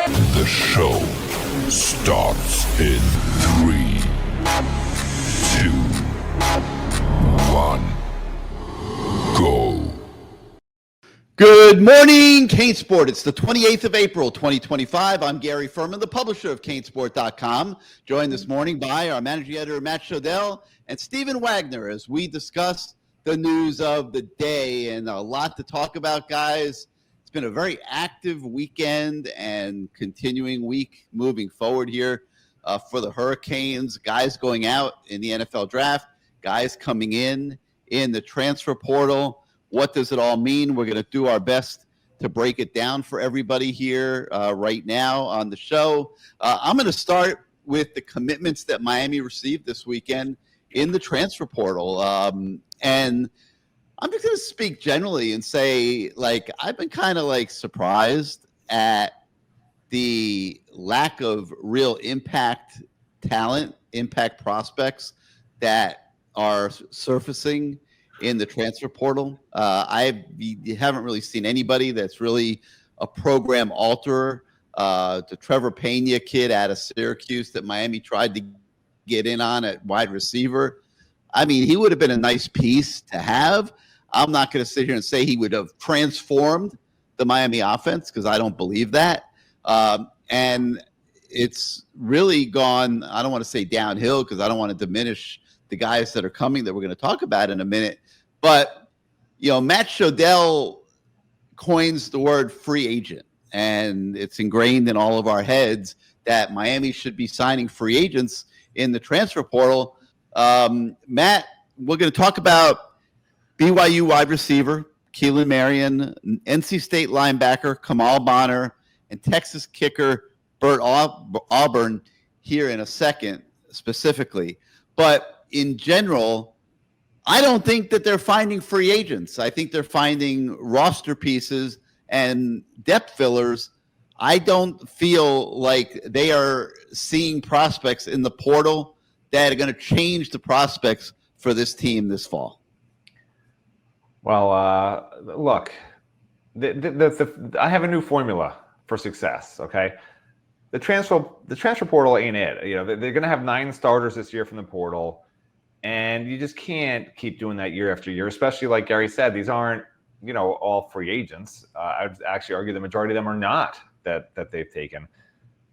The show starts in 3, 2, 1, go. Good morning, CaneSport. It's the 28th of April, 2025. I'm Gary Ferman, the publisher of CaneSport.com, joined this morning by our managing editor, Matt Shodell, and Stephen Wagner, as we discuss the news of the day. And a lot to talk about, guys. It's been a very active weekend and continuing week moving forward here for the Hurricanes. Guys going out in the NFL draft, guys coming in the transfer portal. What does it all mean? We're going to do our best to break it down for everybody here right now on the show. I'm going to start with the commitments that Miami received this weekend in the transfer portal. And I'm just going to speak generally and say, like, I've been kind of like surprised at the lack of real impact talent, impact prospects that are surfacing in the transfer portal. I haven't really seen anybody that's really a program alterer. The Trevor Pena kid out of Syracuse that Miami tried to get in on at wide receiver. I mean, he would have been a nice piece to have. I'm not going to sit here and say he would have transformed the Miami offense because I don't believe that. And it's really gone, I don't want to say downhill because I don't want to diminish the guys that are coming that we're going to talk about in a minute. But, you know, Matt Shodell coins the word free agent, and it's ingrained in all of our heads that Miami should be signing free agents in the transfer portal. Matt, we're going to talk about BYU wide receiver Keelan Marion, NC State linebacker Kamal Bonner, and Texas kicker Bert Auburn here in a second specifically. But in general, I don't think that they're finding free agents. I think they're finding roster pieces and depth fillers. I don't feel like they are seeing prospects in the portal that are going to change the prospects for this team this fall. Well, look, I have a new formula for success. Okay, the transfer portal ain't it. You know, they're going to have 9 starters this year from the portal. And you just can't keep doing that year after year, especially like Gary said, these aren't, you know, all free agents. I would actually argue the majority of them are not that they've taken.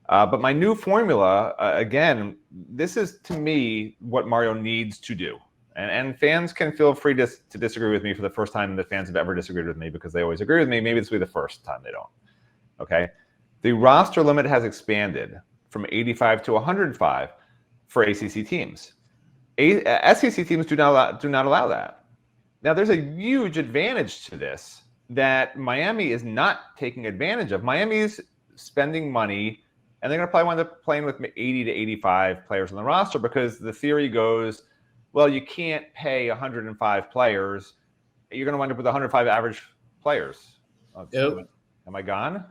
But my new formula, again, this is to me what Mario needs to do. And fans can feel free to disagree with me for the first time that fans have ever disagreed with me because they always agree with me. Maybe this will be the first time they don't. Okay. The roster limit has expanded from 85 to 105 for ACC teams. SEC teams do not allow that. Now, there's a huge advantage to this that Miami is not taking advantage of. Miami's spending money, and they're going to probably wind up playing with 80 to 85 players on the roster because the theory goes, well, you can't pay 105 players. You're going to wind up with 105 average players. Yep. Am I gone?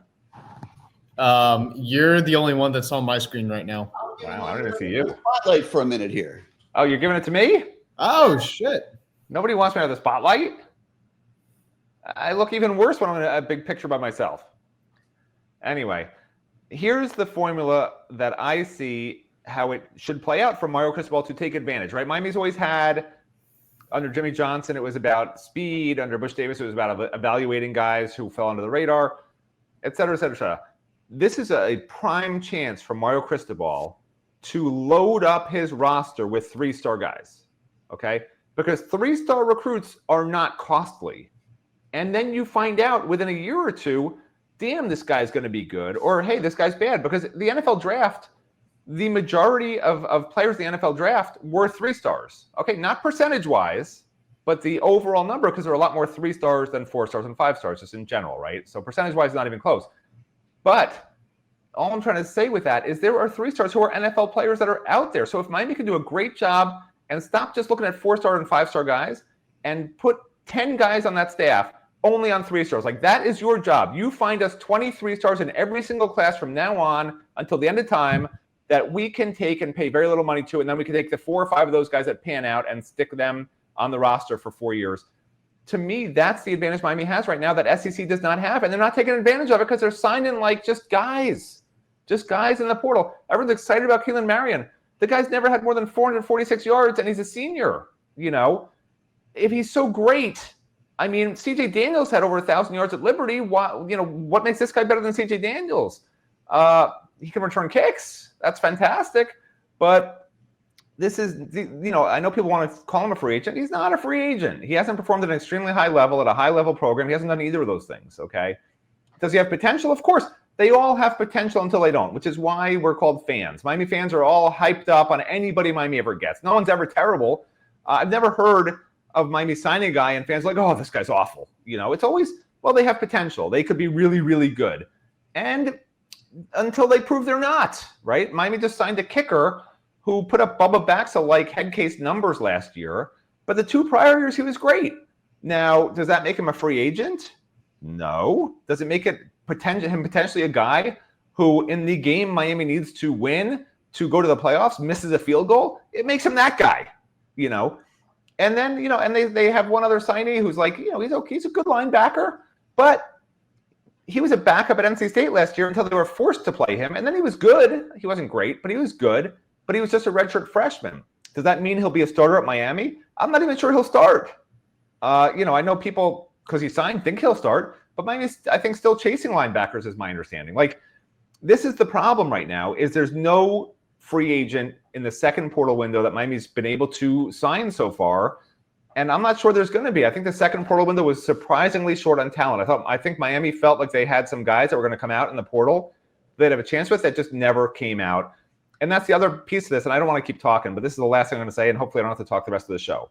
You're the only one that's on my screen right now. Wow, I don't even see you. Spotlight for a minute here. Oh, you're giving it to me? Oh, shit. Nobody wants me to have the spotlight. I look even worse when I'm in a big picture by myself. Anyway, here's the formula that I see how it should play out for Mario Cristobal to take advantage, right? Miami's always had, under Jimmy Johnson, it was about speed. Under Bush Davis, it was about evaluating guys who fell under the radar, et cetera, et cetera, et cetera. This is a prime chance for Mario Cristobal to load up his roster with 3-star guys, okay? Because 3-star recruits are not costly. And then you find out within a year or two, damn, this guy's going to be good, or hey, this guy's bad. Because the NFL draft, the majority of players in the NFL draft were 3-stars, okay? Not percentage-wise, but the overall number, because there are a lot more 3-stars than 4-stars and 5-stars, just in general, right? So percentage-wise, not even close. But all I'm trying to say with that is there are 3-stars who are NFL players that are out there. So if Miami can do a great job and stop just looking at 4-star and 5-star guys and put 10 guys on that staff only on 3-stars, like that is your job. You find us 23 stars in every single class from now on until the end of time that we can take and pay very little money to, and then we can take the 4 or 5 of those guys that pan out and stick them on the roster for 4 years. To me, that's the advantage Miami has right now that SEC does not have, and they're not taking advantage of it because they're signing like just guys. just guys in the portal. Everyone's excited about Keelan Marion. The guy's never had more than 446 yards, and he's a senior. If he's so great, I mean, C.J. Daniels had over 1,000 yards at Liberty. What makes this guy better than C.J. Daniels? He can return kicks. That's fantastic. But this is, I know people want to call him a free agent. He's not a free agent. He hasn't performed at an extremely high level at a high-level program. He hasn't done either of those things, okay? Does he have potential? Of course. They all have potential until they don't, which is why we're called fans. Miami fans are all hyped up on anybody Miami ever gets. No one's ever terrible. I've never heard of Miami signing a guy and fans like, oh, this guy's awful. It's always, well, they have potential. They could be really, really good. And until they prove they're not, right? Miami just signed a kicker who put up Bubba Baxa-like head case numbers last year. But the 2 prior years, he was great. Now, does that make him a free agent? No. Does it make it potentially a guy who in the game Miami needs to win to go to the playoffs misses a field goal? It makes him that guy, And then, and they have one other signee who's like, he's okay. He's a good linebacker, but he was a backup at NC State last year until they were forced to play him. And then he was good. He wasn't great, but he was good. But he was just a redshirt freshman. Does that mean he'll be a starter at Miami? I'm not even sure he'll start. I know people, because he signed, think he'll start. But Miami's, I think, still chasing linebackers is my understanding. This is the problem right now, is there's no free agent in the second portal window that Miami's been able to sign so far. And I'm not sure there's going to be. I think the second portal window was surprisingly short on talent. I think Miami felt like they had some guys that were going to come out in the portal they'd have a chance with that just never came out. And that's the other piece of this, and I don't want to keep talking, but this is the last thing I'm going to say, and hopefully I don't have to talk the rest of the show.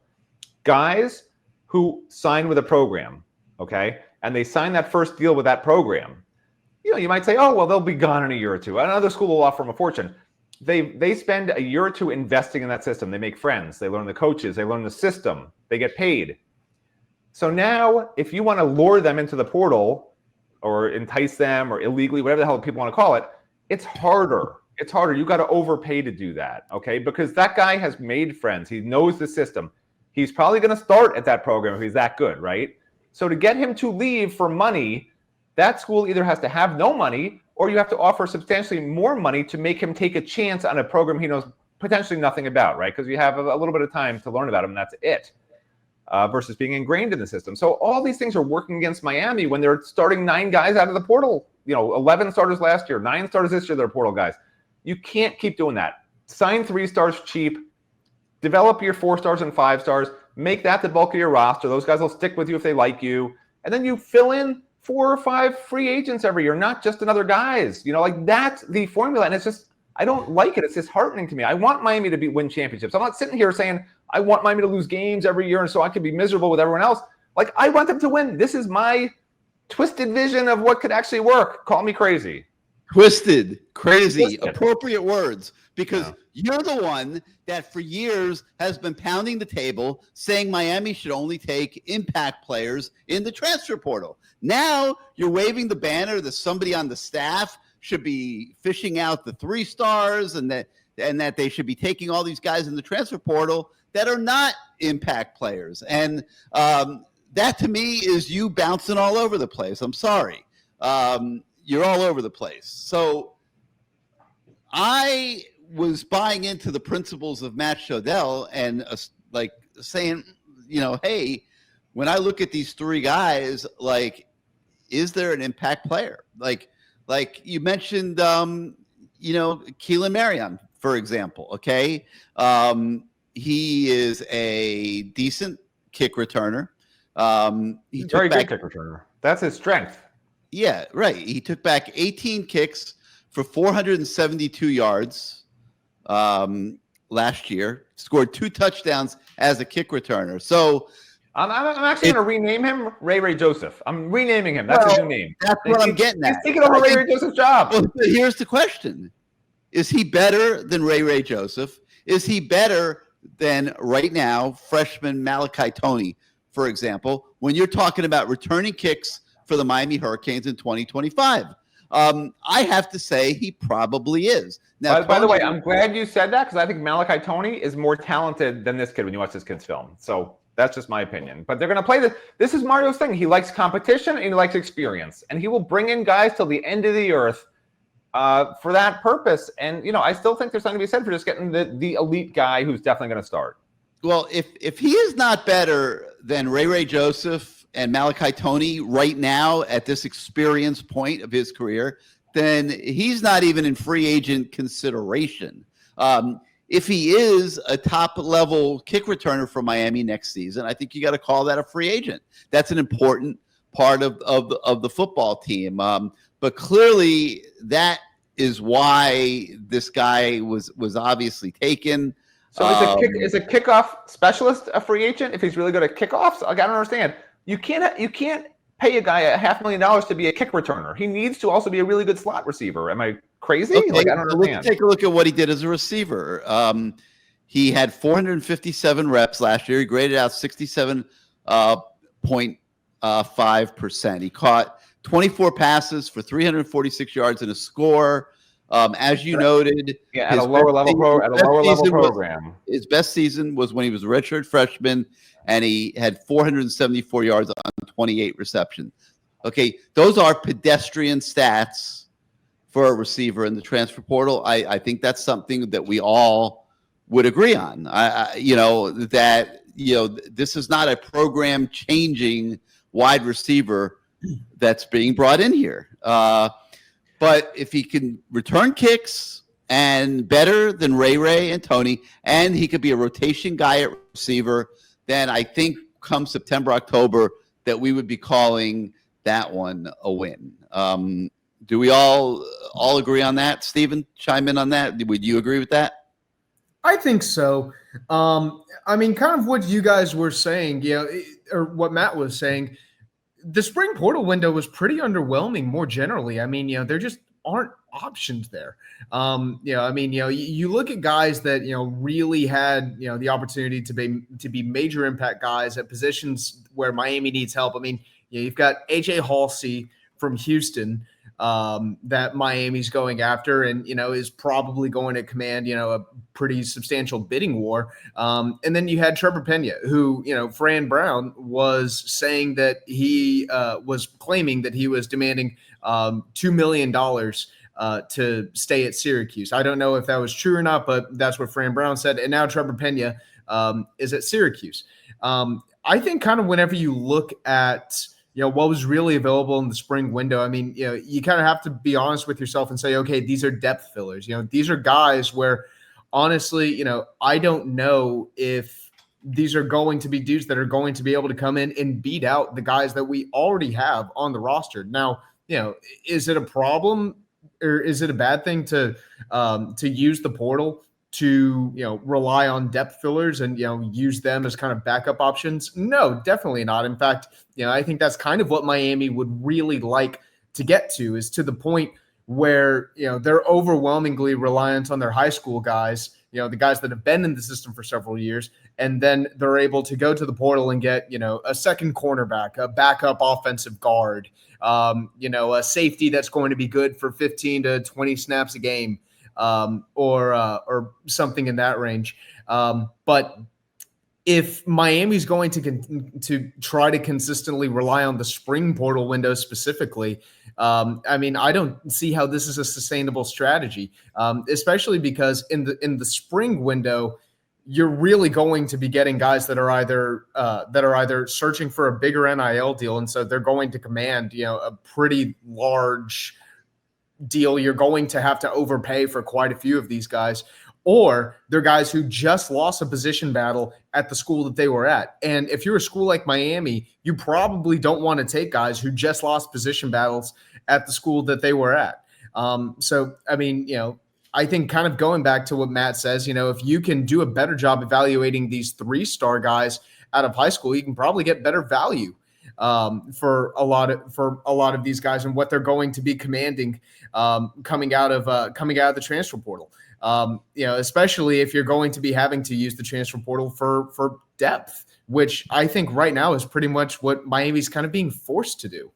Guys who sign with a program, okay, and they sign that first deal with that program, you might say, oh, well, they'll be gone in a year or two. Another school will offer them a fortune. They spend a year or two investing in that system. They make friends. They learn the coaches. They learn the system. They get paid. So now, if you want to lure them into the portal or entice them or illegally, whatever the hell people want to call it, it's harder. It's harder. You got to overpay to do that, okay? Because that guy has made friends. He knows the system. He's probably going to start at that program if he's that good, right? So to get him to leave for money, that school either has to have no money or you have to offer substantially more money to make him take a chance on a program he knows potentially nothing about, right? Because you have a little bit of time to learn about him, and that's it, versus being ingrained in the system. So all these things are working against Miami when they're starting 9 guys out of the portal. 11 starters last year, 9 starters this year, they're portal guys. You can't keep doing that. Sign 3 stars cheap. Develop your 4 stars and 5 stars. Make that the bulk of your roster. Those guys will stick with you if they like you. And then you fill in 4 or 5 free agents every year, not just another guys. That's the formula. And it's just, I don't like it. It's disheartening to me. I want Miami to win championships. I'm not sitting here saying I want Miami to lose games every year and so I can be miserable with everyone else. I want them to win. This is my twisted vision of what could actually work. Call me crazy. Twisted, crazy, appropriate words, because you're the one that for years has been pounding the table saying Miami should only take impact players in the transfer portal. Now you're waving the banner that somebody on the staff should be fishing out the 3 stars and that they should be taking all these guys in the transfer portal that are not impact players. And that to me is you bouncing all over the place. I'm sorry. You're all over the place. So I was buying into the principles of Matt Shodell and saying, hey, when I look at these 3 guys, is there an impact player? Like you mentioned, Keelan Marion, for example. Okay. He is a decent kick returner. He Very good kick returner. That's his strength. Yeah, right. He took back 18 kicks for 472 yards last year. Scored 2 touchdowns as a kick returner. So I'm actually going to rename him Ray Joseph. I'm renaming him. That's his new name. That's what I'm getting at. He's taking over Ray Joseph's job. Well, here's the question. Is he better than Ray Joseph? Is he better than, right now, freshman Malachi Toney, for example, when you're talking about returning kicks for the Miami Hurricanes in 2025? I have to say he probably is. Now, by the way, I'm glad you said that because I think Malachi Toney is more talented than this kid when you watch this kid's film. So that's just my opinion. But they're going to play this. This is Mario's thing. He likes competition and he likes experience. And he will bring in guys till the end of the earth for that purpose. And, I still think there's something to be said for just getting the elite guy who's definitely going to start. Well, if he is not better than Ray Joseph and Malachi Toney right now at this experience point of his career, then he's not even in free agent consideration. If he is a top-level kick returner for Miami next season, I think you got to call that a free agent. That's an important part of the football team. But clearly, that is why this guy was obviously taken. So is a kickoff specialist a free agent if he's really good at kickoffs? I don't understand. You can't pay a guy $500,000 to be a kick returner. He needs to also be a really good slot receiver. Am I crazy? Okay, I don't understand. Let's take a look at what he did as a receiver. He had 457 reps last year. He graded out 67.5%. He caught 24 passes for 346 yards and a score. As you noted, at a lower level program. His best season was when he was a redshirt freshman, and he had 474 yards on 28 receptions. Okay, those are pedestrian stats for a receiver in the transfer portal. I think that's something that we all would agree on. This is not a program-changing wide receiver that's being brought in here. But if he can return kicks and better than Ray and Toney, and he could be a rotation guy at receiver, then I think come September, October, that we would be calling that one a win. Do we all agree on that? Steven, chime in on that. Would you agree with that? I think so. Kind of what you guys were saying, or what Matt was saying, the spring portal window was pretty underwhelming more generally. There just aren't options there. You look at guys that, really had, the opportunity to be major impact guys at positions where Miami needs help. You've got AJ Halsey from Houston that Miami's going after and, is probably going to command, a pretty substantial bidding war. And then you had Trevor Pena, who, Fran Brown was saying that he was claiming that he was demanding $2 million to stay at Syracuse. I don't know if that was true or not, but that's what Fran Brown said. And now Trevor Pena is at Syracuse. I think kind of whenever you look at, what was really available in the spring window, you kind of have to be honest with yourself and say, okay, these are depth fillers. These are guys where honestly, I don't know if these are going to be dudes that are going to be able to come in and beat out the guys that we already have on the roster. Now, is it a problem or is it a bad thing to use the portal to, rely on depth fillers and, use them as kind of backup options? No, definitely not. In fact, I think that's kind of what Miami would really like to get to, is to the point where, they're overwhelmingly reliant on their high school guys, the guys that have been in the system for several years, and then they're able to go to the portal and get, a second cornerback, a backup offensive guard, a safety that's going to be good for 15 to 20 snaps a game, or something in that range. But if Miami's going to try to consistently rely on the spring portal window specifically, I don't see how this is a sustainable strategy, especially because in the spring window, you're really going to be getting guys that are either searching for a bigger NIL deal, and so they're going to command a pretty large deal. You're going to have to overpay for quite a few of these guys, or they're guys who just lost a position battle at the school that they were at. And if you're a school like Miami, you probably don't want to take guys who just lost position battles at the school that they were at. I think kind of going back to what Matt says, if you can do a better job evaluating these 3-star guys out of high school, you can probably get better value for a lot of these guys and what they're going to be commanding coming out of the transfer portal. Especially if you're going to be having to use the transfer portal for depth, which I think right now is pretty much what Miami's kind of being forced to do.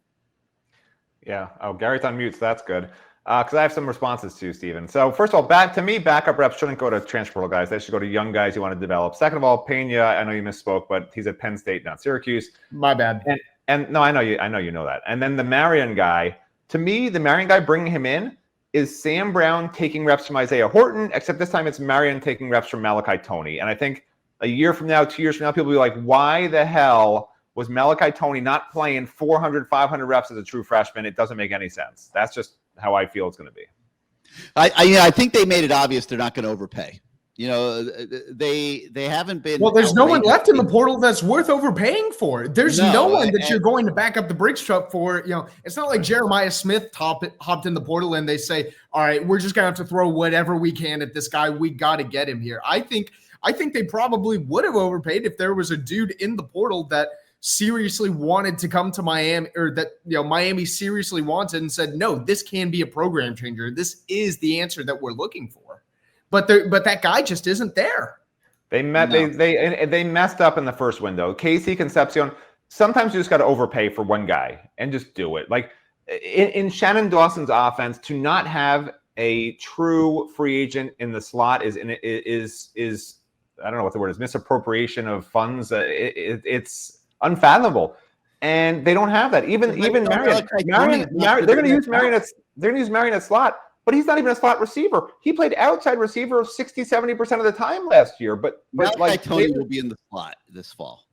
Yeah. Oh, Gary's on mute, so that's good. Because I have some responses to Steven. So first of all, backup reps shouldn't go to transfer portal guys. They should go to young guys you want to develop. Second of all, Pena, I know you misspoke, but he's at Penn State, not Syracuse. My bad. And no, I know you know that. And then the Marion guy, to me, bringing him in, is Sam Brown taking reps from Isaiah Horton, except this time it's Marion taking reps from Malachi Toney. And I think a year from now, 2 years from now, people will be like, why the hell was Malachi Toney not playing 400, 500 reps as a true freshman? It doesn't make any sense. That's just how I feel it's going to be. I think they made it obvious they're not going to overpay. You know, they haven't been. Well, there's no one left in the portal that's worth overpaying for. There's no one that you're going to back up the brakes truck for. You know, it's not like Jeremiah Smith hopped in the portal and they say, all right, we're just going to have to throw whatever we can at this guy. We got to get him here. I think they probably would have overpaid if there was a dude in the portal that seriously wanted to come to Miami, or that, you know, Miami seriously wanted and said, no, this can be a program changer. This is the answer that we're looking for. But that guy just isn't there. They messed up in the first window. Casey Concepcion. Sometimes you just got to overpay for one guy and just do it. Like in Shannon Dawson's offense, to not have a true free agent in the slot is I don't know what the word is, misappropriation of funds. It's unfathomable, and they don't have that. Even Marion, they're going to use Marion at slot. But he's not even a slot receiver. He played outside receiver 60-70% of the time last year. But like Toney will be in the slot this fall.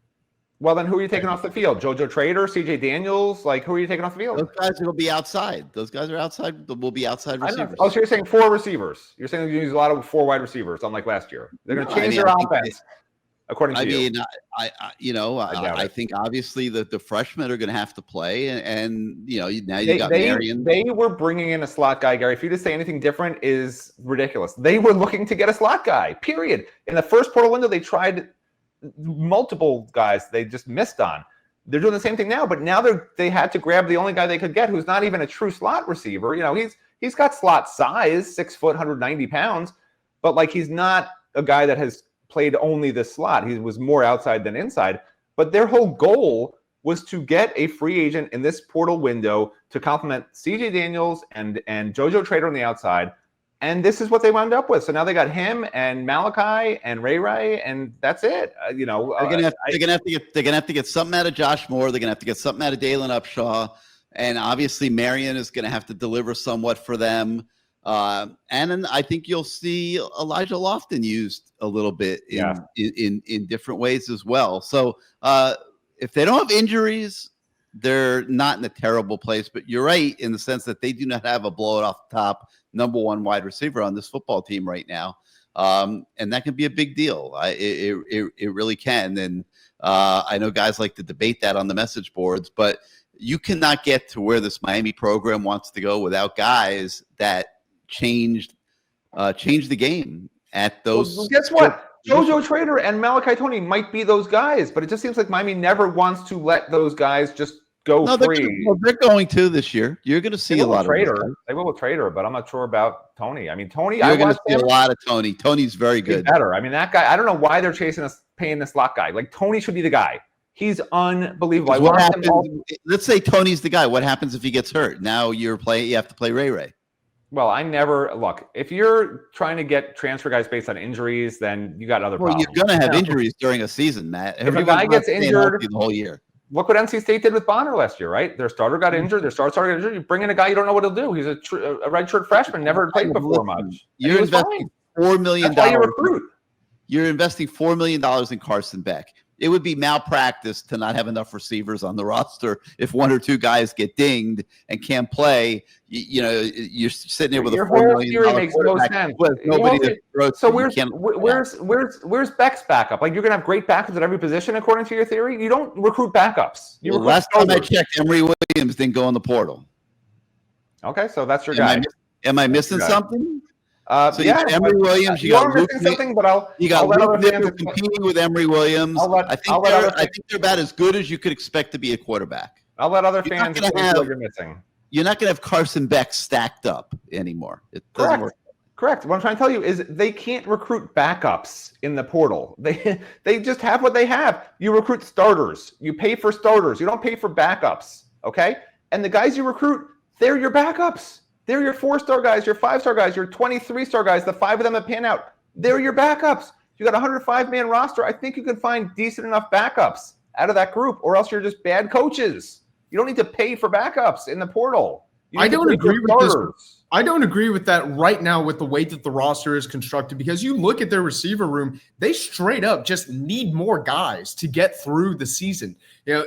Well, then who are you taking off the field? JoJo Trader, CJ Daniels? Like, who are you taking off the field? Those guys will be outside. Those guys are outside. Will be outside receivers. Oh, so you're saying 4 receivers. You're saying you use a lot of 4 wide receivers, unlike last year. They're going to change their offense. According to you. I think obviously that the freshmen are going to have to play, and you know, now you got Marion. They were bringing in a slot guy, Gary. For you to say anything different is ridiculous. They were looking to get a slot guy, period. In the first portal window, they tried multiple guys they just missed on. They're doing the same thing now, but now they had to grab the only guy they could get, who's not even a true slot receiver. You know, he's got slot size, 6 foot, 190 pounds, but like he's not a guy that has played only the slot. He was more outside than inside. But their whole goal was to get a free agent in this portal window to complement CJ Daniels and JoJo Trader on the outside. And this is what they wound up with. So now they got him and Malachi and Ray, and that's it. They're gonna have to get something out of Josh Moore. They're gonna have to get something out of Dalen Upshaw, and obviously Marion is gonna have to deliver somewhat for them. And then I think you'll see Elijah Lofton used a little bit in different ways as well. So if they don't have injuries, they're not in a terrible place. But you're right in the sense that they do not have a blow it off the top #1 wide receiver on this football team right now, and that can be a big deal. It really can. And I know guys like to debate that on the message boards, but you cannot get to where this Miami program wants to go without guys that change the game at those. Well, guess what? JoJo Trader and Malachi Toney might be those guys, but it just seems like Miami never wants to let those guys just go free. They're going to this year. You're going to see a lot of Trader. They will with Trader, but I'm not sure about Toney. I mean, Toney. You're going to see a lot of Toney. Tony's very good. He's better. I mean, that guy. I don't know why they're paying this slot guy. Like Toney should be the guy. He's unbelievable. Let's say Tony's the guy. What happens if he gets hurt? Now you have to play Ray. Well, I never look. If you're trying to get transfer guys based on injuries, then you got other problems. You're going to have injuries during a season, Matt. If a guy gets injured the whole year, look what NC State did with Bonner last year, right? Their starter got injured. Their starter got injured. You bring in a guy you don't know what he'll do. He's a redshirt freshman, never played before much. You're investing $4 million. That's why you recruit. You're investing $4 million in Carson Beck. It would be malpractice to not have enough receivers on the roster if 1 or 2 guys get dinged and can't play. You're sitting there with your a $4 whole million theory makes no sense. Nobody that throws. So where's Beck's backup? Like you're gonna have great backups at every position according to your theory. You don't recruit backups. Last time I checked, Emory Williams didn't go in the portal. Okay, so that's your guy. Am I missing something? So you got Emory Williams. You got Luke something, but I'll Luke Nichols competing with Emory Williams. I think they're about as good as you could expect to be a quarterback. I'll let other fans know what you're missing. You're not going to have Carson Beck stacked up anymore. It doesn't work. Correct. What I'm trying to tell you is they can't recruit backups in the portal. They just have what they have. You recruit starters. You pay for starters. You don't pay for backups. Okay? And the guys you recruit, they're your backups. They're your 4-star guys, your 5-star guys, your 23-star guys, the 5 of them that pan out. They're your backups. You got a 105-man roster. I think you can find decent enough backups out of that group, or else you're just bad coaches. You don't need to pay for backups in the portal. I don't agree with this. I don't agree with that right now with the way that the roster is constructed, because you look at their receiver room, they straight up just need more guys to get through the season.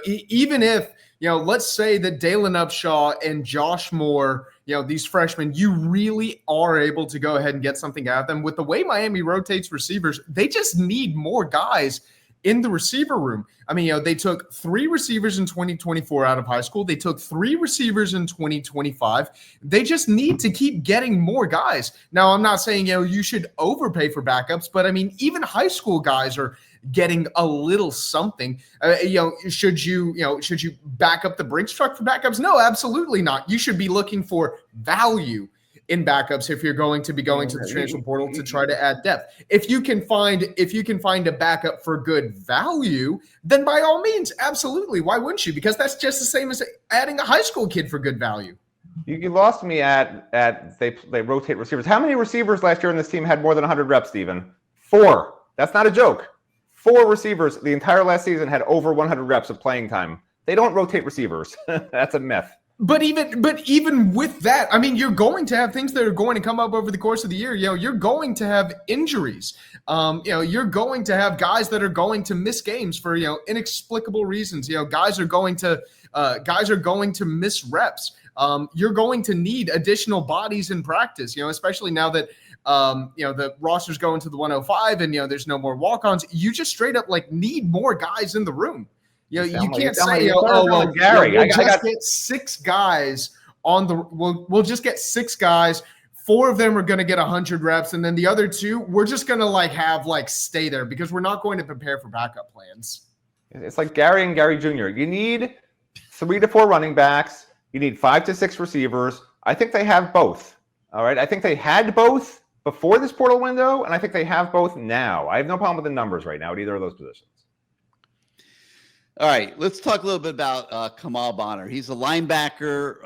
Even if, let's say that Dalen Upshaw and Josh Moore, these freshmen, you really are able to go ahead and get something out of them. With the way Miami rotates receivers, they just need more guys in the receiver room. I mean, they took 3 receivers in 2024 out of high school. They took 3 receivers in 2025. They just need to keep getting more guys. Now, I'm not saying, you should overpay for backups, but I mean, even high school guys are getting a little something. Should you back up the Brinks truck for backups? No, absolutely not. You should be looking for value in backups if you're going to be going to the transfer portal to try to add depth. If you can find a backup for good value, then by all means, absolutely. Why wouldn't you? Because that's just the same as adding a high school kid for good value. You lost me at they rotate receivers. How many receivers last year in this team had more than 100 reps, Steven? 4. That's not a joke. 4 receivers the entire last season had over 100 reps of playing time. They don't rotate receivers. That's a myth. But even with that, I mean, you're going to have things that are going to come up over the course of the year. You're going to have injuries. You're going to have guys that are going to miss games for inexplicable reasons. Guys are going to miss reps. You're going to need additional bodies in practice. Especially now that the roster's going to the 105 and there's no more walk-ons. You just straight up need more guys in the room. You can't say, Gary, we'll just get 6 guys on the. We'll just get 6 guys. 4 of them are going to get 100 reps, and then the other 2, we're just going to have stay there because we're not going to prepare for backup plans. It's like Gary and Gary Jr. You need 3 to 4 running backs. You need 5 to 6 receivers. I think they have both. All right. I think they had both before this portal window, and I think they have both now. I have no problem with the numbers right now at either of those positions. All right, let's talk a little bit about Kamal Bonner. He's a linebacker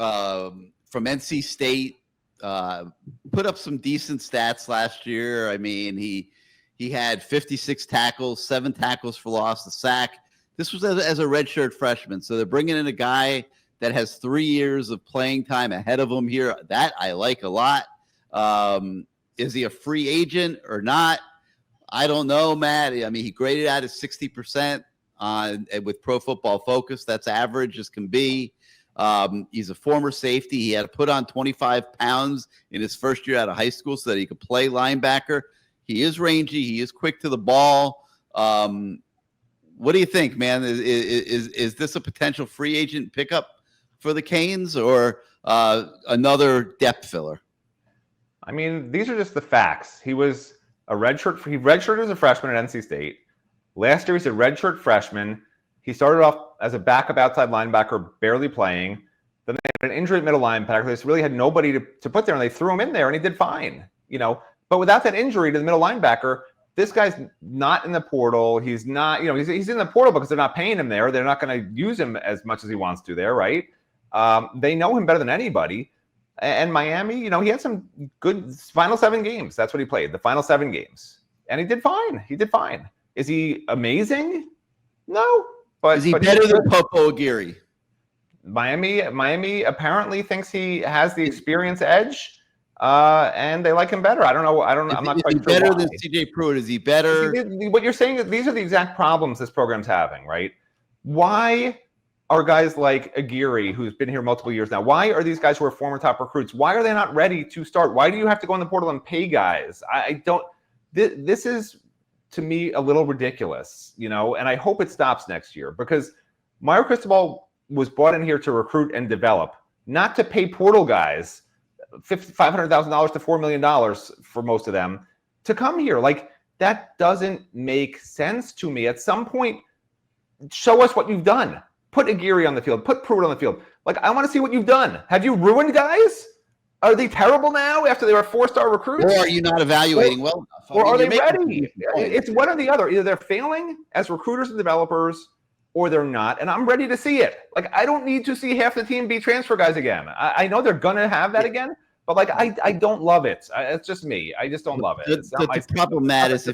from NC State. Put up some decent stats last year. I mean, he had 56 tackles, 7 tackles for loss, a sack. This was as a redshirt freshman. So they're bringing in a guy that has 3 years of playing time ahead of him here. That I like a lot. Is he a free agent or not? I don't know, Matt. I mean, he graded out at 60%. With Pro Football Focus, that's average as can be. He's a former safety. He had to put on 25 pounds in his first year out of high school so that he could play linebacker. He is rangy. He is quick to the ball. What do you think, man? Is this a potential free agent pickup for the Canes or another depth filler? I mean, these are just the facts. He was a redshirt. He redshirted as a freshman at NC State. Last year, he's a redshirt freshman. He started off as a backup outside linebacker, barely playing. Then they had an injury at middle linebacker. They just really had nobody to put there, and they threw him in there, and he did fine. But without that injury to the middle linebacker, this guy's not in the portal. He's not, he's in the portal because they're not paying him there. They're not going to use him as much as he wants to there, right? They know him better than anybody. And Miami, he had some good final 7 games. That's what he played, the final 7 games. And he did fine. Is he amazing? No. But is he better than Popo Aguirre? Miami apparently thinks he has the experience edge, and they like him better. I don't know. I'm not quite sure. Better than CJ Pruitt? Is he better? What you're saying is these are the exact problems this program's having, right? Why are guys like Aguirre, who's been here multiple years now, why are these guys who are former top recruits, why are they not ready to start? Why do you have to go in the portal and pay guys? This is, to me, a little ridiculous, and I hope it stops next year because Mario Cristobal was brought in here to recruit and develop, not to pay portal guys $500,000 to $4 million for most of them to come here. That doesn't make sense to me. At some point, show us what you've done. Put Aguirre on the field. Put Pruitt on the field. I want to see what you've done. Have you ruined guys? Are they terrible now after they were 4-star recruits? Or are you not evaluating well enough? Or are they ready? It's one or the other. Either they're failing as recruiters and developers, or they're not. And I'm ready to see it. I don't need to see half the team be transfer guys again. I know they're going to have that again, but I don't love it. It's just me. I just don't love it. The problem, Matt, is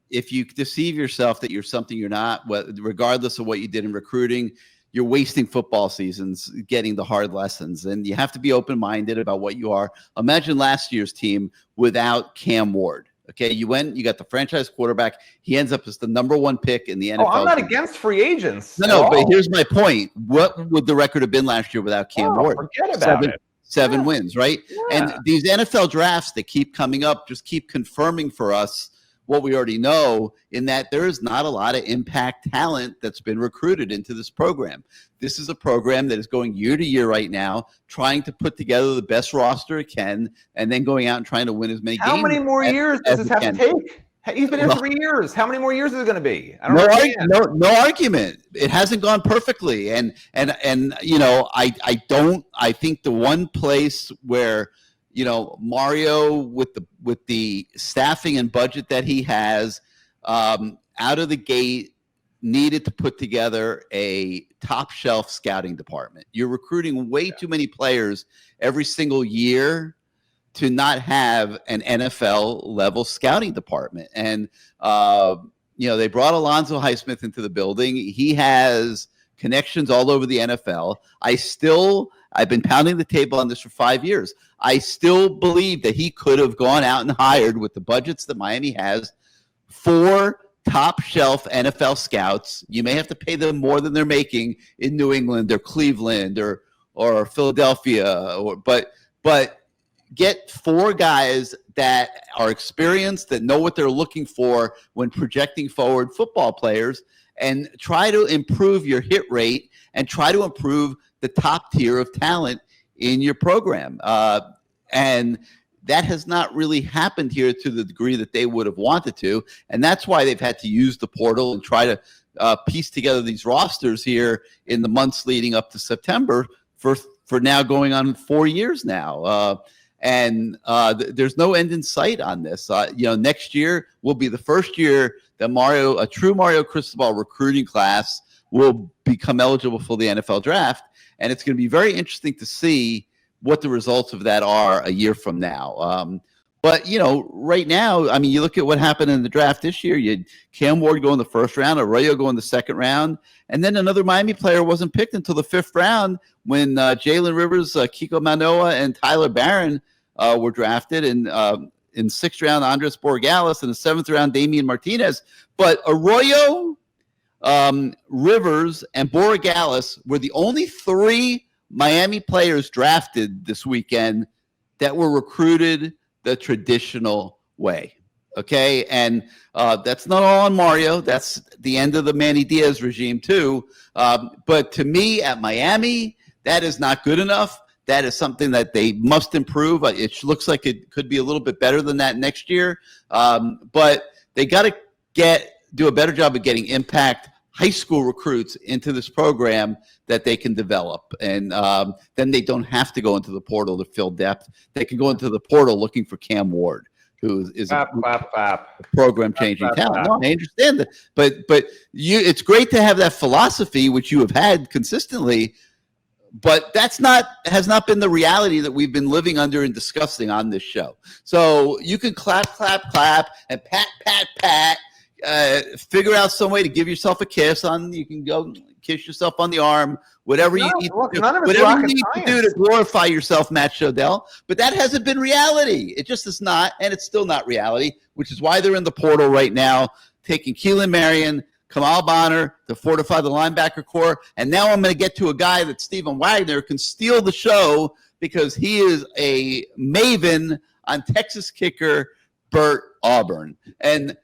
if you deceive yourself that you're something you're not, regardless of what you did in recruiting, you're wasting football seasons getting the hard lessons, and you have to be open-minded about what you are. Imagine last year's team without Cam Ward. Okay, you got the franchise quarterback. He ends up as the number 1 pick in the NFL. Oh, I'm not against free agents. No, but here's my point. What would the record have been last year without Cam Ward? Forget about it. Seven wins, right? Yeah. And these NFL drafts that keep coming up just keep confirming for us what we already know, in that there is not a lot of impact talent that's been recruited into this program. This is a program that is going year to year right now, trying to put together the best roster it can, and then going out and trying to win as many games. How many more years does this have to take? He's been in 3 years. How many more years is it going to be? I don't know. No argument. It hasn't gone perfectly, and I think the one place where Mario, with the staffing and budget that he has, out of the gate, needed to put together a top shelf scouting department. You're recruiting way too many players every single year to not have an NFL level scouting department. And they brought Alonzo Highsmith into the building. He has connections all over the NFL. I've been pounding the table on this for 5 years. I still believe that he could have gone out and hired, with the budgets that Miami has, 4 top shelf NFL scouts. You may have to pay them more than they're making in New England or Cleveland or Philadelphia, but get 4 guys that are experienced, that know what they're looking for when projecting forward football players, and try to improve your hit rate and try to improve the top tier of talent in your program. And that has not really happened here to the degree that they would have wanted to. And that's why they've had to use the portal and try to piece together these rosters here in the months leading up to September for now going on 4 years now. There's no end in sight on this. Next year will be the first year that a true Mario Cristobal recruiting class will become eligible for the NFL draft. And it's going to be very interesting to see what the results of that are a year from now. But right now, I mean, you look at what happened in the draft this year. You had Cam Ward go in the first round, Arroyo go in the second round, and then another Miami player wasn't picked until the 5th round when Jalen Rivers, Kiko Manoa, and Tyler Barron were drafted. And in 6th round, Andres Borregales, in the 7th round, Damian Martinez. But Arroyo, Rivers, and Borregales were the only 3 Miami players drafted this weekend that were recruited the traditional way. Okay. And that's not all on Mario. That's the end of the Manny Diaz regime too. But to me, at Miami, that is not good enough. That is something that they must improve. It looks like it could be a little bit better than that next year. But they got to do a better job of getting impact high school recruits into this program that they can develop. And then they don't have to go into the portal to fill depth. They can go into the portal looking for Cam Ward, who is a program-changing talent. No, I understand that. But it's great to have that philosophy, which you have had consistently, but has not been the reality that we've been living under and discussing on this show. So you can clap, and pat, figure out some way to give yourself a kiss you can go kiss yourself on the arm, whatever you need to do to glorify yourself, Matt Shodell. But that hasn't been reality. It just is not, and it's still not reality, which is why they're in the portal right now, taking Keelan Marion, Kamal Bonner to fortify the linebacker core. And now I'm going to get to a guy that Stephen Wagner can steal the show because he is a maven on Texas kicker Bert Auburn. And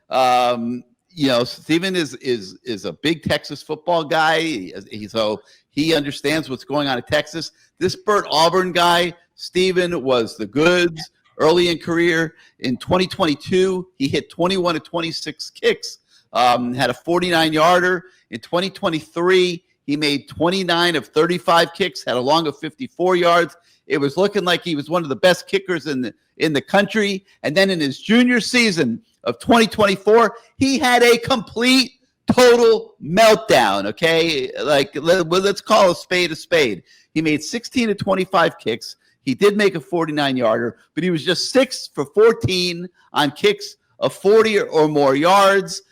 Stephen is a big Texas football guy. So he understands what's going on in Texas. This Bert Auburn guy, Stephen, was the goods early in career. In 2022, he hit 21 of 26 kicks, had a 49-yarder. In 2023, he made 29 of 35 kicks, had a long of 54 yards. It was looking like he was one of the best kickers in the country. And then in his junior season of 2024, he had a complete, total meltdown, okay? Let's call a spade. He made 16 of 25 kicks. He did make a 49-yarder, but he was just 6 for 14 on kicks of 40 or more yards.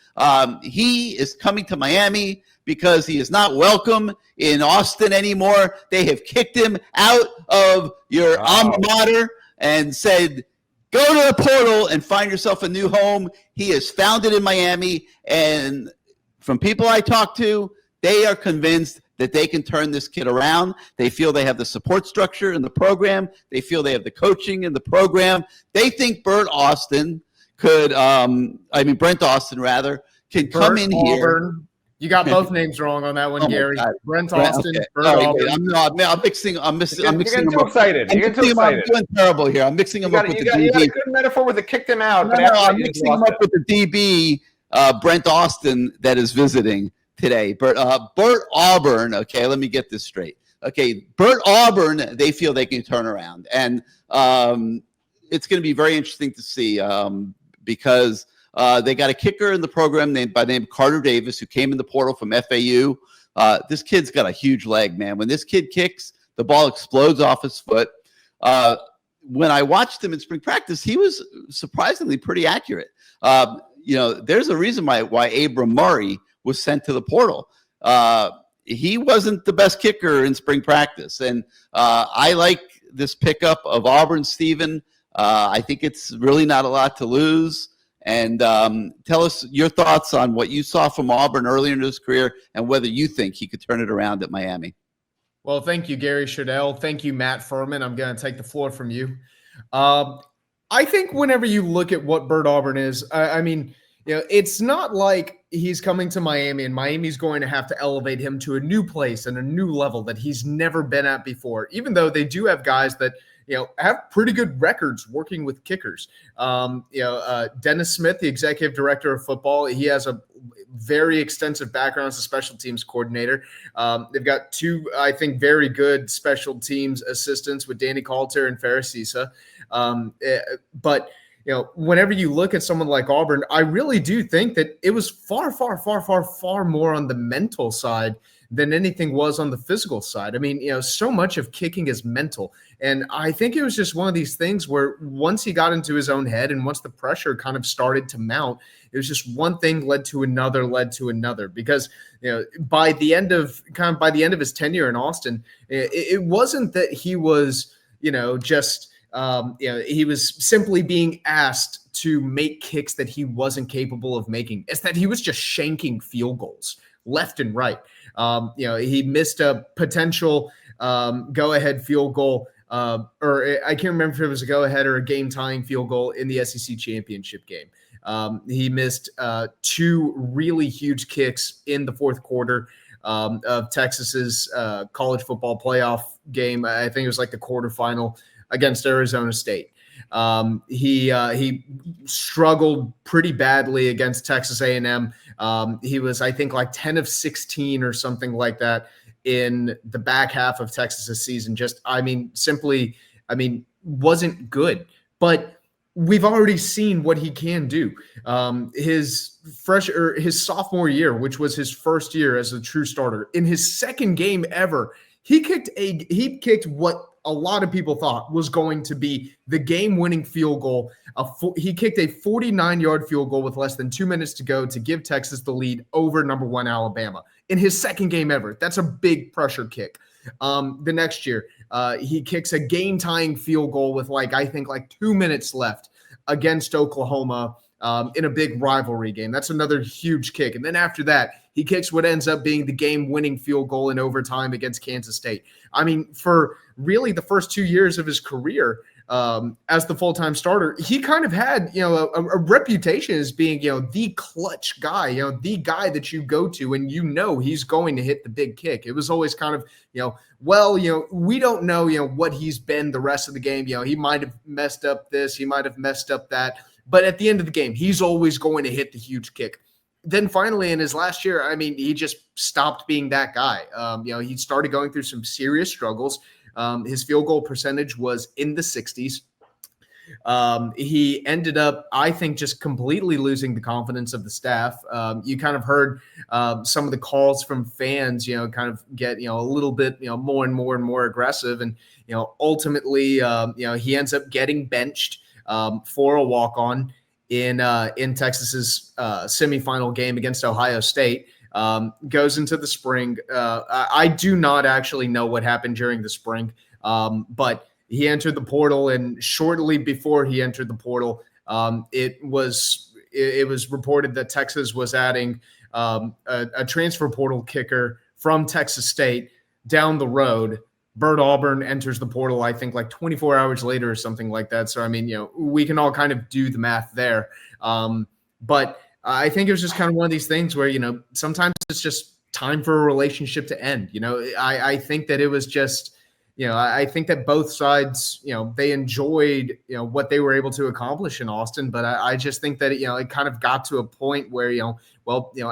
He is coming to Miami because he is not welcome in Austin anymore. They have kicked him out of your alma mater and said, go to the portal and find yourself a new home. He is found it in Miami, and from people I talk to, they are convinced that they can turn this kid around. They feel they have the support structure in the program. They feel they have the coaching in the program. They think Brent Austin rather, can come in Auburn. here. You got both names wrong on that one, Gary. Brent Austin, okay. Bert Sorry, Auburn. I'm mixing. You're getting too excited. I'm doing terrible here. I'm mixing them up with the DB. You got a good metaphor with the kicked him out. No, I'm mixing them up with the DB, Brent Austin, that is visiting today. Bert Auburn, okay, let me get this straight. Okay, Bert Auburn, they feel they can turn around. And it's going to be very interesting to see because they got a kicker in the program by the name of Carter Davis, who came in the portal from FAU. This kid's got a huge leg, man. When this kid kicks, the ball explodes off his foot. When I watched him in spring practice, he was surprisingly pretty accurate. There's a reason why Abram Murray was sent to the portal. He wasn't the best kicker in spring practice. And I like this pickup of Auburn, Stephen. I think it's really not a lot to lose. And tell us your thoughts on what you saw from Auburn earlier in his career and whether you think he could turn it around at Miami. Well, thank you, Gary Shodell. Thank you, Matt Ferman. I'm going to take the floor from you. I think whenever you look at what Bert Auburn is, it's not like he's coming to Miami and Miami's going to have to elevate him to a new place and a new level that he's never been at before, even though they do have guys that have pretty good records working with kickers. Dennis Smith, the executive director of football, he has a very extensive background as a special teams coordinator. They've got two, I think, very good special teams assistants with Danny Coulter and Ferris Issa. But whenever you look at someone like Auburn, I really do think that it was far, far, far, far, far more on the mental side than anything was on the physical side. I mean, so much of kicking is mental. And I think it was just one of these things where once he got into his own head and once the pressure kind of started to mount, it was just one thing led to another. Because, by the end of his tenure in Austin, it wasn't that he was, he was simply being asked to make kicks that he wasn't capable of making. It's that he was just shanking field goals left and right. He missed a potential go-ahead field goal, or I can't remember if it was a go-ahead or a game-tying field goal in the SEC championship game. He missed two really huge kicks in the fourth quarter of Texas's college football playoff game. I think it was like the quarterfinal against Arizona State. He struggled pretty badly against Texas A&M. He was, I think, like 10 of 16 or something like that in the back half of Texas's season. Wasn't good. But we've already seen what he can do. His sophomore year, which was his first year as a true starter, in his second game ever, he kicked what a lot of people thought was going to be the game-winning field goal. He kicked a 49-yard field goal with less than 2 minutes to go to give Texas the lead over number 1 Alabama in his second game ever. That's a big pressure kick. The next year, he kicks a game-tying field goal with 2 minutes left against Oklahoma in a big rivalry game. That's another huge kick. And then after that, he kicks what ends up being the game-winning field goal in overtime against Kansas State. I mean, for really the first 2 years of his career as the full-time starter, he kind of had, a reputation as being, the clutch guy, the guy that you go to and he's going to hit the big kick. It was always kind of, we don't know, what he's been the rest of the game. He might have messed up this, he might have messed up that. But at the end of the game, he's always going to hit the huge kick. Then finally in his last year, he just stopped being that guy. He started going through some serious struggles. His field goal percentage was in the 60s. He ended up, I think, just completely losing the confidence of the staff. You kind of heard some of the calls from fans, kind of get, a little bit, more and more and more aggressive. And, ultimately, he ends up getting benched for a walk-on in Texas's semifinal game against Ohio State. goes into the spring. I do not actually know what happened during the spring, but he entered the portal, and shortly before he entered the portal, it was reported that Texas was adding a transfer portal kicker from Texas State down the road. Bert Auburn enters the portal, I think, like 24 hours later or something like that. So, I mean, we can all kind of do the math there. But I think it was just kind of one of these things where, sometimes it's just time for a relationship to end. I think that it was just, I think that both sides, they enjoyed, what they were able to accomplish in Austin. But I just think that, it kind of got to a point where,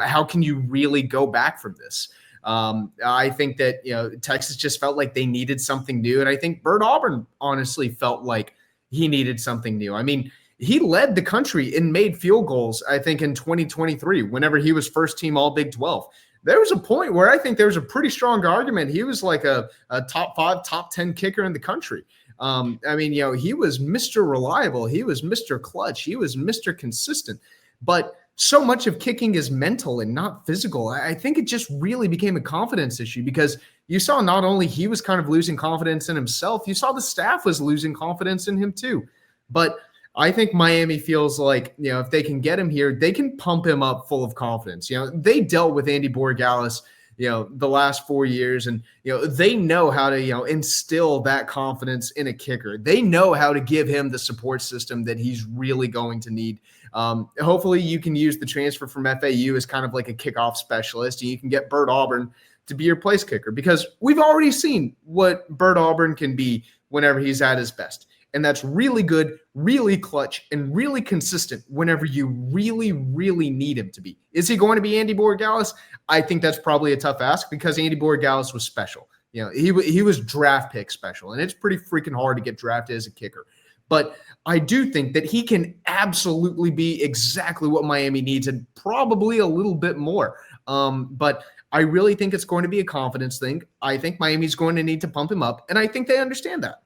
how can you really go back from this? I think that, Texas just felt like they needed something new. And I think Bert Auburn honestly felt like he needed something new. I mean, he led the country and made field goals, I think, in 2023, whenever he was first team all Big 12. There was a point where I think there was a pretty strong argument. He was like a top 5, top 10 kicker in the country. I mean, he was Mr. Reliable. He was Mr. Clutch. He was Mr. Consistent. But so much of kicking is mental and not physical. I think it just really became a confidence issue because you saw not only he was kind of losing confidence in himself, you saw the staff was losing confidence in him too. But I think Miami feels like, if they can get him here, they can pump him up full of confidence. They dealt with Andy Borregales, the last 4 years, and, they know how to, instill that confidence in a kicker. They know how to give him the support system that he's really going to need. Hopefully you can use the transfer from FAU as kind of like a kickoff specialist, and you can get Bert Auburn to be your place kicker because we've already seen what Bert Auburn can be whenever he's at his best. And that's really good, really clutch, and really consistent whenever you really, really need him to be. Is he going to be Andy Borregales? I think that's probably a tough ask because Andy Borregales was special. He was draft pick special, and it's pretty freaking hard to get drafted as a kicker. But I do think that he can absolutely be exactly what Miami needs and probably a little bit more. But I really think it's going to be a confidence thing. I think Miami's going to need to pump him up, and I think they understand that.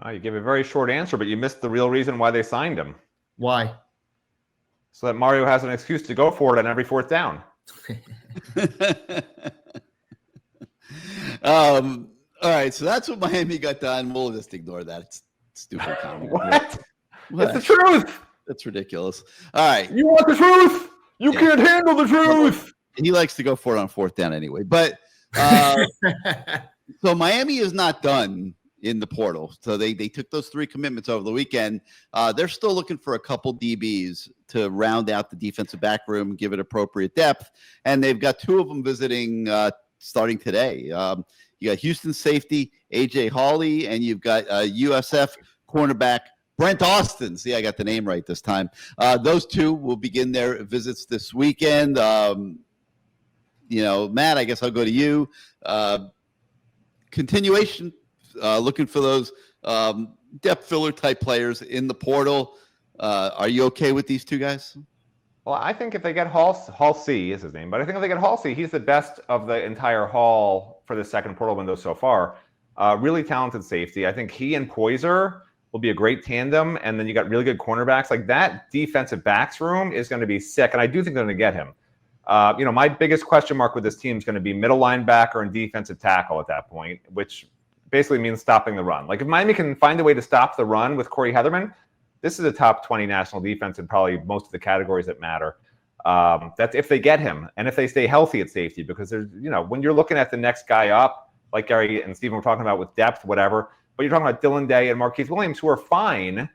You gave a very short answer, but you missed the real reason why they signed him. Why? So that Mario has an excuse to go for it on every fourth down. All right, so that's what Miami got done. We'll just ignore that. It's stupid comment. What? It's the truth. That's ridiculous. All right. You want the truth? You can't handle the truth. He likes to go for it on fourth down anyway. But so Miami is not done in the portal. So they took those 3 commitments over the weekend. They're still looking for a couple DBs to round out the defensive back room and give it appropriate depth. And they've got 2 of them visiting starting today. You got Houston safety, A.J. Hawley, and you've got USF cornerback Brent Austin. See, I got the name right this time. Those 2 will begin their visits this weekend. Matt, I guess I'll go to you. Continuation. Looking for those depth filler type players in the portal. Are you okay with these 2 guys? Well, I think if they get Halsey is his name, but I think if they get Halsey, he's the best of the entire haul for the second portal window so far. Really talented safety. I think he and Poyser will be a great tandem, and then you got really good cornerbacks. Like that defensive backs room is going to be sick, and I do think they're going to get him. My biggest question mark with this team is going to be middle linebacker and defensive tackle at that point, which basically means stopping the run. Like if Miami can find a way to stop the run with Corey Heatherman, this is a top 20 national defense in probably most of the categories that matter. That's if they get him and if they stay healthy at safety, because there's, when you're looking at the next guy up, like Gary and Stephen were talking about with depth, whatever, but you're talking about Dylan Day and Marquise Williams, who are fine,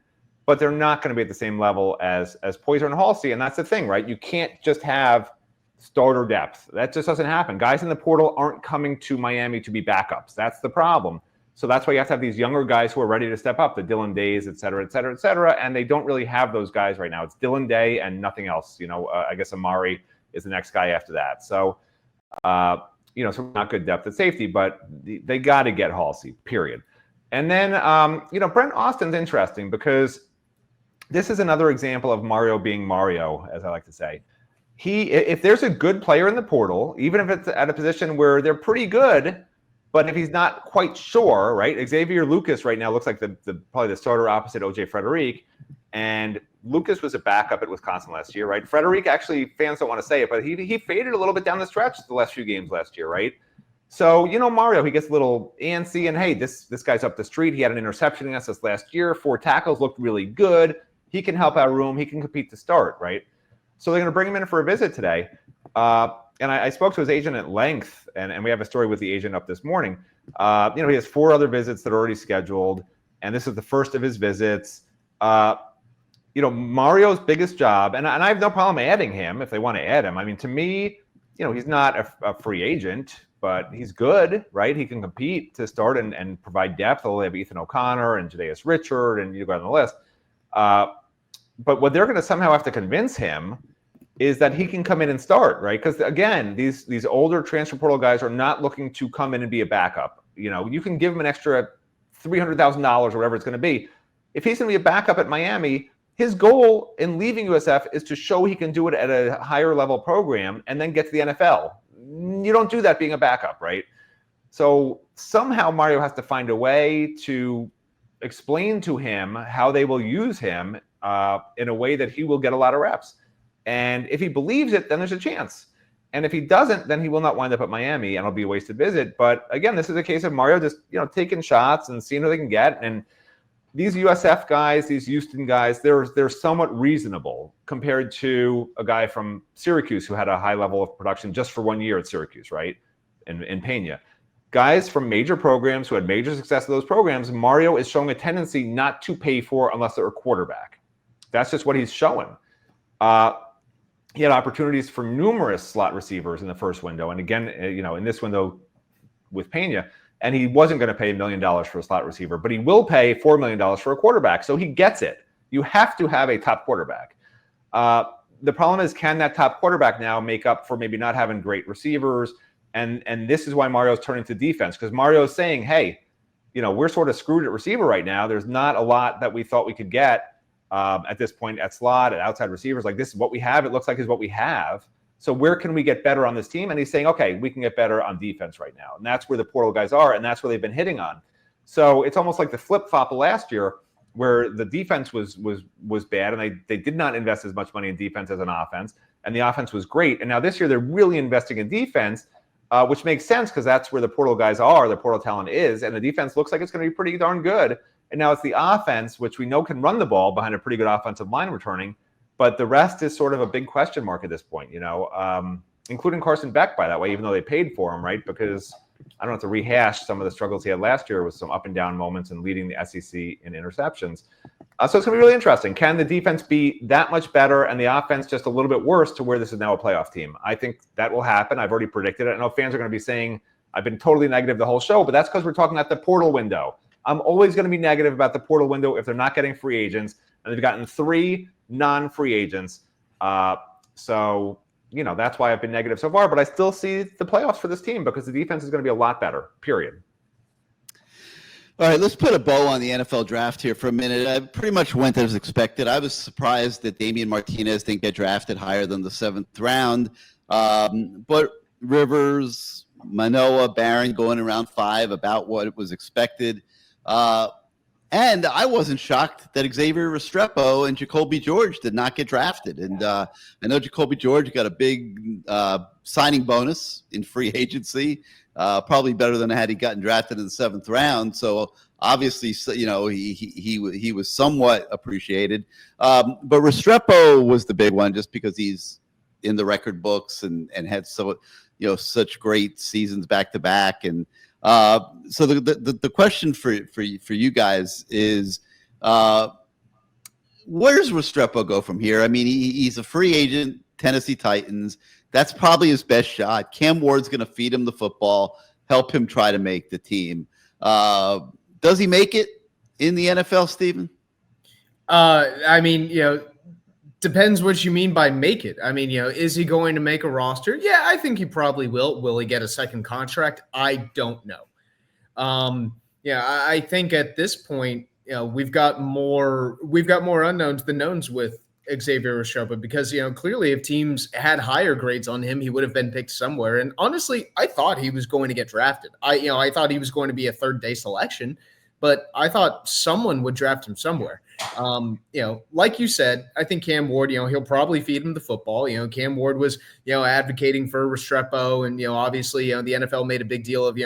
but they're not going to be at the same level as Poyser and Halsey. And that's the thing, right? You can't just have starter depth. That just doesn't happen. Guys in the portal aren't coming to Miami to be backups. That's the problem. So that's why you have to have these younger guys who are ready to step up, the Dylan Days, et cetera, et cetera, et cetera. And they don't really have those guys right now. It's Dylan Day and nothing else. I guess Amari is the next guy after that. So, so not good depth at safety, but they got to get Halsey, period. And then, Brent Austin's interesting because this is another example of Mario being Mario, as I like to say. If there's a good player in the portal, even if it's at a position where they're pretty good, but if he's not quite sure, right? Xavier Lucas right now looks like probably the starter opposite OJ Frederic, and Lucas was a backup at Wisconsin last year, right? Frederic, actually, fans don't want to say it, but he faded a little bit down the stretch the last few games last year, right? So, Mario, he gets a little antsy, and hey, this guy's up the street. He had an interception against us last year. 4 tackles, looked really good. He can help out room. He can compete to start, right? So they're going to bring him in for a visit today. And I spoke to his agent at length, and we have a story with the agent up this morning. He has 4 other visits that are already scheduled, and this is the first of his visits. Mario's biggest job, and I have no problem adding him if they want to add him. I mean, to me, he's not a free agent, but he's good, right? He can compete to start and provide depth. They have Ethan O'Connor and Jadaeus Richard, and you go down the list. But what they're going to somehow have to convince him is that he can come in and start, right? Because again, these older transfer portal guys are not looking to come in and be a backup. You can give him an extra $300,000 or whatever it's going to be. If he's going to be a backup at Miami, his goal in leaving USF is to show he can do it at a higher level program and then get to the NFL. You don't do that being a backup, right? So somehow Mario has to find a way to explain to him how they will use him in a way that he will get a lot of reps. And if he believes it, then there's a chance. And if he doesn't, then he will not wind up at Miami, and it'll be a wasted visit. But again, this is a case of Mario just taking shots and seeing who they can get. And these USF guys, these Houston guys, they're somewhat reasonable compared to a guy from Syracuse who had a high level of production just for 1 year at Syracuse, right? In Pena. Guys from major programs who had major success in those programs, Mario is showing a tendency not to pay for unless they're a quarterback. That's just what he's showing. He had opportunities for numerous slot receivers in the first window. And again, in this window with Pena, and he wasn't going to pay $1 million for a slot receiver, but he will pay $4 million for a quarterback. So he gets it. You have to have a top quarterback. The problem is, can that top quarterback now make up for maybe not having great receivers? And this is why Mario's turning to defense, because Mario's saying, hey, we're sort of screwed at receiver right now. There's not a lot that we thought we could get at this point at slot, at outside receivers. Like, this is what we have. It looks like is what we have. So where can we get better on this team? And he's saying, okay, we can get better on defense right now. And that's where the portal guys are, and that's where they've been hitting on. So it's almost like the flip-flop of last year, where the defense was bad, and they did not invest as much money in defense as an offense, and the offense was great. And now this year they're really investing in defense, which makes sense because that's where the portal guys are, the portal talent is, and the defense looks like it's going to be pretty darn good. And now it's the offense, which we know can run the ball behind a pretty good offensive line returning, but the rest is sort of a big question mark at this point, including Carson Beck, by that way, even though they paid for him, right? Because I don't have to rehash some of the struggles he had last year with some up and down moments and leading the SEC in interceptions. So it's going to be really interesting. Can the defense be that much better and the offense just a little bit worse to where this is now a playoff team? I think that will happen. I've already predicted it. I know fans are going to be saying I've been totally negative the whole show, but that's because we're talking about the portal window. I'm always going to be negative about the portal window if they're not getting free agents, and they've gotten 3 non-free agents. So that's why I've been negative so far, but I still see the playoffs for this team because the defense is going to be a lot better, period. All right, let's put a bow on the NFL draft here for a minute. I pretty much went as expected. I was surprised that Damian Martinez didn't get drafted higher than the 7th round. But Rivers, Manoa, Barron going around 5, about what was expected. And I wasn't shocked that Xavier Restrepo and Jacoby George did not get drafted. And I know Jacoby George got a big signing bonus in free agency, probably better than had he gotten drafted in the 7th round. So obviously, he was somewhat appreciated. But Restrepo was the big one just because he's in the record books and had such great seasons back to back. And so the question for you guys is, where does Restrepo go from here? I mean, he's a free agent, Tennessee Titans. That's probably his best shot. Cam Ward's going to feed him the football, help him try to make the team. Does he make it in the NFL, Stephen? I mean, depends what you mean by make it. I mean, is he going to make a roster? Yeah, I think he probably will. Will he get a second contract? I don't know. I think at this point, we've got more unknowns than knowns with Xavier Restrepo because, clearly if teams had higher grades on him, he would have been picked somewhere. And honestly, I thought he was going to get drafted. I thought he was going to be a 3rd-day selection, but I thought someone would draft him somewhere. Like you said, I think Cam Ward, he'll probably feed him the football. Cam Ward was, advocating for Restrepo, and, obviously, the NFL made a big deal of,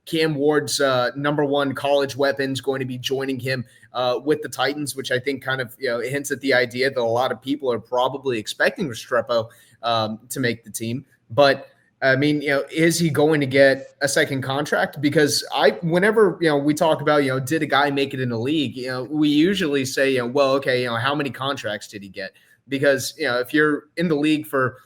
Cam Ward's number one college weapon's going to be joining him with the Titans, which I think kind of, hints at the idea that a lot of people are probably expecting Restrepo to make the team. But I mean, is he going to get a second contract? Because whenever, we talk about, did a guy make it in the league, we usually say, well, okay, how many contracts did he get? Because, if you're in the league for,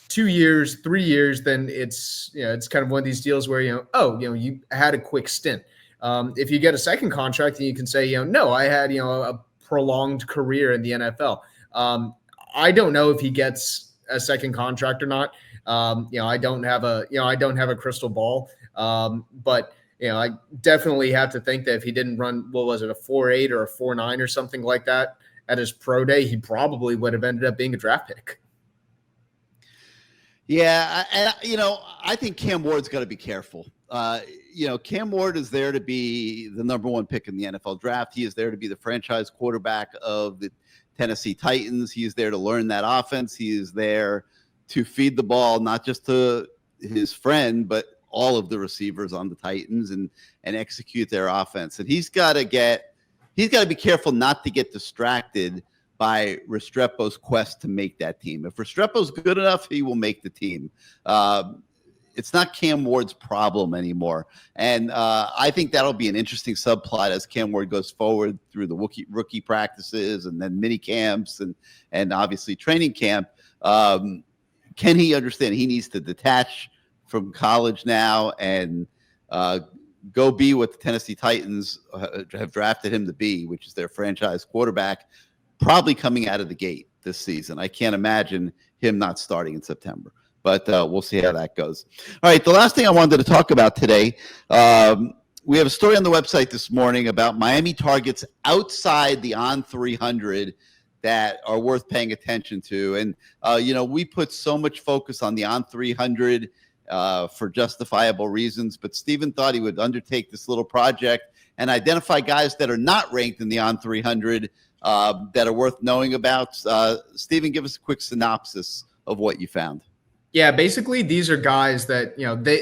2 years, 3 years, then it's kind of one of these deals where, you had a quick stint. If you get a second contract, then you can say, no, I had, a prolonged career in the NFL. I don't know if he gets a second contract or not. I don't have a crystal ball. But I definitely have to think that if he didn't run, what was it, a 4.8 or a 4.9 or something like that at his pro day, he probably would have ended up being a draft pick. Yeah, and I think Cam Ward's got to be careful. Cam Ward is there to be the number one pick in the NFL draft. He is there to be the franchise quarterback of the Tennessee Titans. He is there to learn that offense. He is there to feed the ball, not just to his friend, but all of the receivers on the Titans and execute their offense. And he's got to be careful not to get distracted by Restrepo's quest to make that team. If Restrepo's good enough, he will make the team. It's not Cam Ward's problem anymore. And I think that'll be an interesting subplot as Cam Ward goes forward through the rookie practices and then mini camps and obviously training camp. Can he understand he needs to detach from college now and go be what the Tennessee Titans have drafted him to be, which is their franchise quarterback, probably coming out of the gate this season. I can't imagine him not starting in September, but we'll see how that goes. All right, the last thing I wanted to talk about today, we have a story on the website this morning about Miami targets outside the on 300 that are worth paying attention to. And, we put so much focus on the on 300 for justifiable reasons, but Stephen thought he would undertake this little project and identify guys that are not ranked in the on 300 that are worth knowing about. Stephen, give us a quick synopsis of what you found. Yeah, basically these are guys that,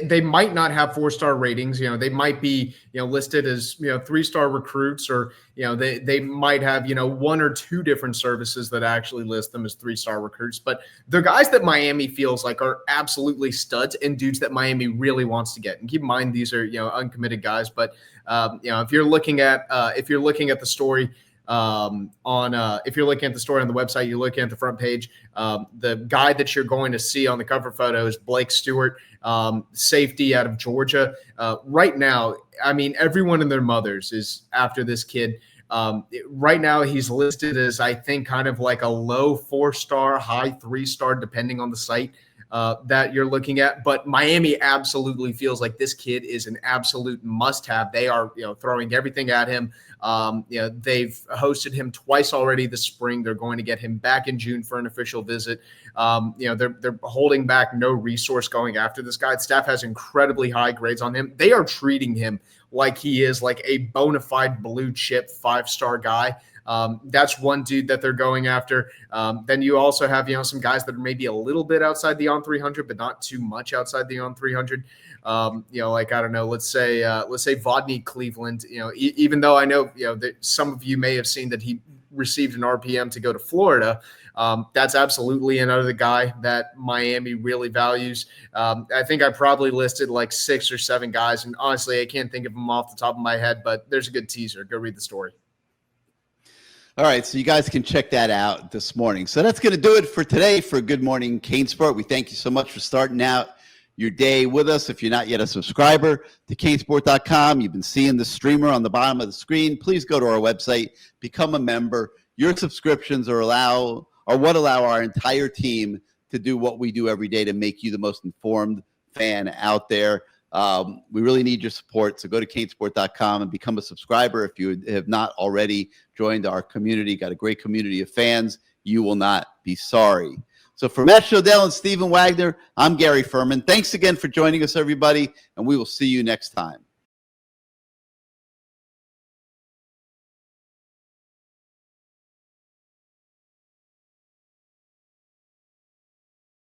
they might not have 4-star ratings. They might be, listed as, 3-star recruits, or, they might have, 1 or 2 different services that actually list them as 3-star recruits. But they're guys that Miami feels like are absolutely studs and dudes that Miami really wants to get. And keep in mind, these are, uncommitted guys. But, if you're looking at the story, if you're looking at the story on the website, you're looking at the front page. The guy that you're going to see on the cover photo is Blake Stewart, safety out of Georgia. Right now, I mean, everyone and their mothers is after this kid. Right now, he's listed as, I think, kind of like a low 4-star, high 3-star, depending on the site that you're looking at. But Miami absolutely feels like this kid is an absolute must-have. They are, throwing everything at him. They've hosted him twice already this spring. They're going to get him back in June for an official visit. They're holding back no resource going after this guy. The staff has incredibly high grades on him. They are treating him like he is like a bona fide blue chip 5-star guy. That's one dude that they're going after. Then you also have, some guys that are maybe a little bit outside the on 300, but not too much outside the on 300. Like, I don't know, let's say Vodney Cleveland, even though I know, that some of you may have seen that he received an RPM to go to Florida. That's absolutely another guy that Miami really values. I think I probably listed like 6 or 7 guys, and honestly, I can't think of them off the top of my head, but there's a good teaser. Go read the story. All right, so you guys can check that out this morning. So that's going to do it for today for Good Morning CaneSport. We thank you so much for starting out your day with us. If you're not yet a subscriber to CaneSport.com, you've been seeing the streamer on the bottom of the screen. Please go to our website, become a member. Your subscriptions are what allow our entire team to do what we do every day to make you the most informed fan out there. We really need your support. So go to CaneSport.com and become a subscriber. If you have not already joined our community, got a great community of fans, you will not be sorry. So for Matt Shodell and Stephen Wagner, I'm Gary Ferman. Thanks again for joining us, everybody, and we will see you next time.